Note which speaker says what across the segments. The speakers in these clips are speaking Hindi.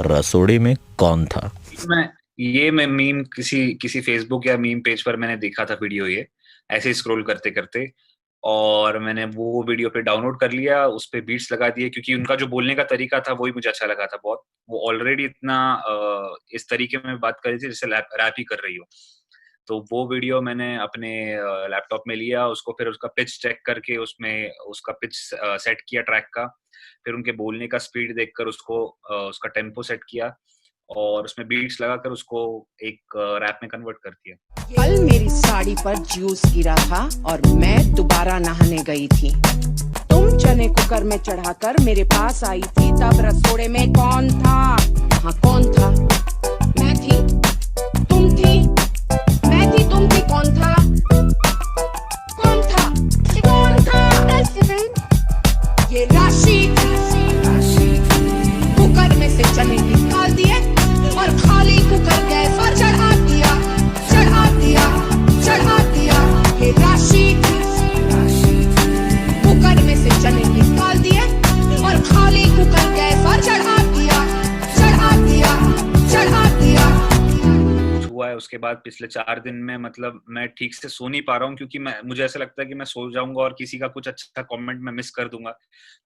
Speaker 1: रसोड़ी में कौन था?
Speaker 2: मैं मीम किसी किसी फेसबुक या मीम पेज पर मैंने देखा था वीडियो ये, ऐसे ही स्क्रॉल करते-करते और मैंने वो वीडियो फिर डाउनलोड कर लिया, उसपे बीट्स लगा दिए क्योंकि उनका जो बोलने का तरीका था वो ही मुझे अच्छा लगा था बहुत। वो ऑलरेडी इतना इस तरीके में बात कर रही थी जैसे रैप ही कर रही हो। तो वो वीडियो मैंने अपने लैपटॉप में लिया, उसको फिर उसका पिच चेक करके उसमें उसका पिच सेट किया ट्रैक का, फिर उनके बोलने का स्पीड देखकर उसको उसका टेम्पो सेट किया और उसमें बीट्स लगाकर उसको एक रैप में कन्वर्ट कर दिया।
Speaker 3: कल मेरी साड़ी पर जूस गिरा था और मैं दोबारा नहाने गई थी। तुम चने कुकर में चढ़ाकर मेरे पास आई थी, तब रसोड़े में कौन था? हाँ कौन था? मैं थी, तुम थी, मैं थी, तुम थी, कौन था? कौन था? कौन था? ये राशि कुकर में से चने निकाल दिए और खाली कुकर गैस पर चढ़ा दिया, चढ़ा दिया, चढ़ा दिया। ये राशि कुकर में से चने निकाल दिए और खाली कुकर गैस पर चढ़ा दिया, चढ़ा दिया, चढ़ा दिया।
Speaker 2: हुआ है उसके बाद पिछले 4 दिन में मतलब मैं ठीक से सो नहीं पा रहा हूँ क्योंकि मुझे ऐसा लगता है कि मैं सो जाऊंगा और किसी का कुछ अच्छा कमेंट मैं मिस कर दूंगा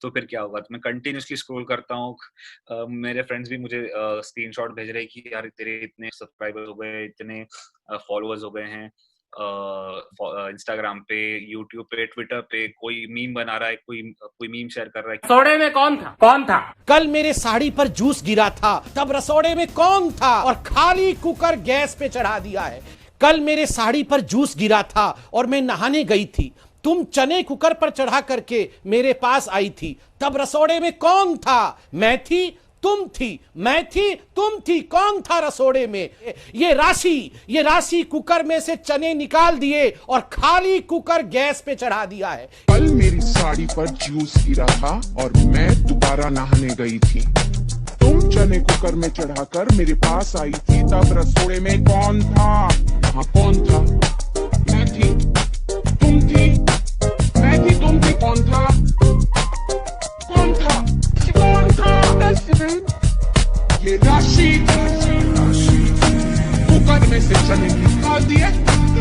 Speaker 2: तो फिर क्या होगा। तो मैं कंटिन्यूअसली स्क्रॉल करता हूँ। मेरे फ्रेंड्स भी मुझे स्क्रीनशॉट भेज रहे हैं कि यार तेरे इतने सब्सक्राइबर्स हो गए, इतने फॉलोअर्स हो गए हैं इंस्टाग्राम पे, यूट्यूब पे, ट्विटर पे, कोई मीम बना रहा है, कोई कोई मीम शेयर कर रहा है।
Speaker 4: रसोड़े में कौन था? कौन था?
Speaker 5: कल मेरे साड़ी पर जूस गिरा था, तब रसोड़े में कौन था? और खाली कुकर गैस पे चढ़ा दिया है। कल मेरे साड़ी पर जूस गिरा था और मैं नहाने गई थी। तुम चने कुकर पर चढ़ा करके मेरे पास आई थी, तब रसोड़े में कौन था? मैं थी, तुम थी, मैं थी, तुम थी, कौन था रसोड़े में? ये राशि कुकर में से चने निकाल दिए और खाली कुकर गैस पे चढ़ा दिया है।
Speaker 6: कल मेरी साड़ी पर जूस गिरा था और मैं दोबारा नहाने गई थी। तुम चने कुकर में चढ़ाकर मेरे पास आई थी, तब रसोड़े में कौन था? हाँ कौन था? मैं थी, तुम थी, मैं थी, तुम थी, कौन था? कौन था? कौन था? ये राशि कुकर में से चने निकाल दिए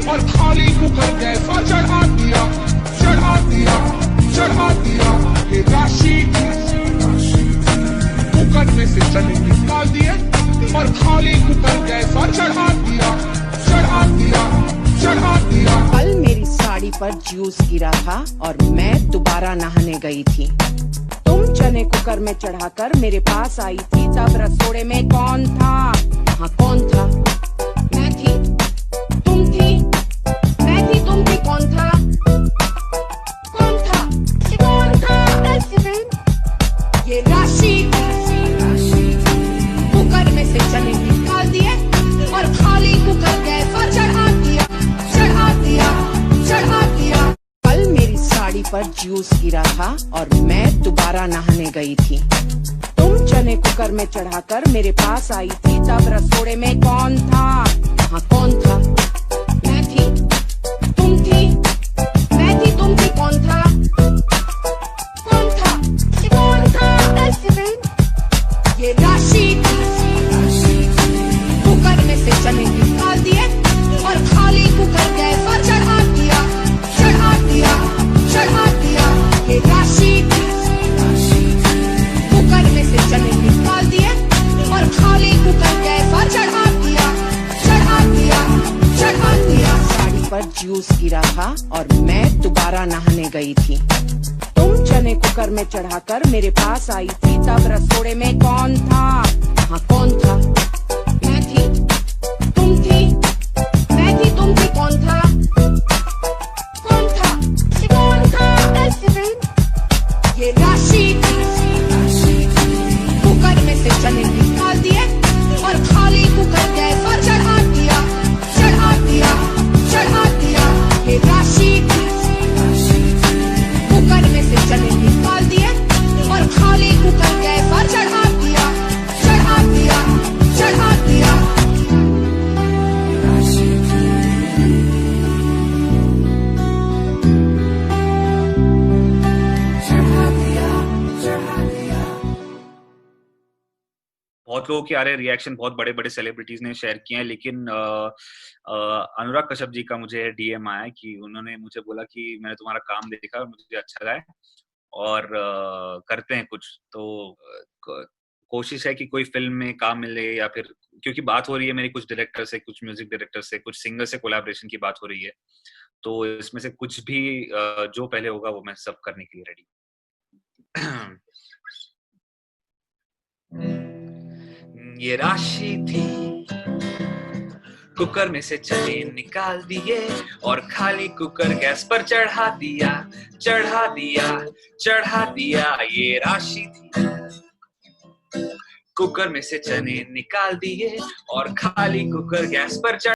Speaker 6: और खाली कुकर गैस पर चढ़ा दिया, चढ़ा दिया, चढ़ा दिया। ये राशि कुकर में से चने निकाल दिए और खाली कुकर गैस पर चढ़ा दिया, चढ़ा दिया, चढ़ा दिया।
Speaker 3: कल मेरी साड़ी पर जूस गिरा था और मैं दोबारा नहाने गई थी। तुम चने कुकर में चढ़ाकर मेरे पास आई थी, तब रसोड़े में कौन था? हाँ कौन था? मैं थी, तुम थी, मैं थी, तुम थी, कौन था? कौन था? कौन था? ये राशि कुकर में से चने निकाल दिए और खाली कुकर गैस पर चढ़ा दिया, चढ़ा दिया, चढ़ा दिया। कल मेरी साड़ी पर जूस गिरा था और मैं दोबारा नहाने गई थी। तुम चने कुकर में चढ़ाकर मेरे पास आई थी, तब रसोड़े में कौन था? हाँ कौन था? मैं थी, तुम थी, मैं थी, तुम थी, कौन था? कौन था? कौन था? ये राशि कुकर में से चने निकाल दिए और खाली कुकर गैस पर चढ़ा दिया, चढ़ा दिया, चढ़ा दिया। ये राशि कुकर में से चने निकाल दिए और खाली कुकर गैस पर चढ़ा दिया, चढ़ा दिया, चढ़ा दिया। साड़ी पर जूस गिरा था और मैं दोबारा नहाने गई थी। तुम चने कुकर में चढ़ाकर मेरे पास आई थी, तब रसोड़े में कौन था? हाँ कौन था? मैं थी, तुम थी, मैं थी, तुम थी, कौन था? कौन था? कौन था? ये राशि कुकर में से चने निकाल दिए और खाली कुकर गैस पर चढ़ा दिया, चढ़ा दिया, चढ़ा दिया। ये राशि कुकर में से चने निकाल दिए और खाली कुकर गैस पर चढ़ा दिया,
Speaker 2: बहुत लोगों के आ रहे रिएक्शन, बहुत बड़े-बड़े सेलिब्रिटीज ने शेयर किए हैं, लेकिन अनुराग कश्यप जी का मुझे डीएम आया कि उन्होंने मुझे बोला कि मैंने तुम्हारा काम देखा और मुझे अच्छा लगा है और करते हैं कुछ। तो कोशिश है कि कोई फिल्म में काम मिले, या फिर क्योंकि बात हो रही है मेरी कुछ डायरेक्टर से, कुछ म्यूजिक डायरेक्टर से, कुछ सिंगर से कोलैबोरेशन की बात हो रही है। तो इसमें से कुछ भी जो पहले होगा वो मैं सब करने के लिए रेडी। ये राशि थी, कुकर में से चने निकाल दिए और खाली कुकर गैस पर चढ़ा दिया, चढ़ा दिया, चढ़ा दिया। ये राशि थी, कुकर में से चने निकाल दिए और खाली कुकर गैस पर चढ़ा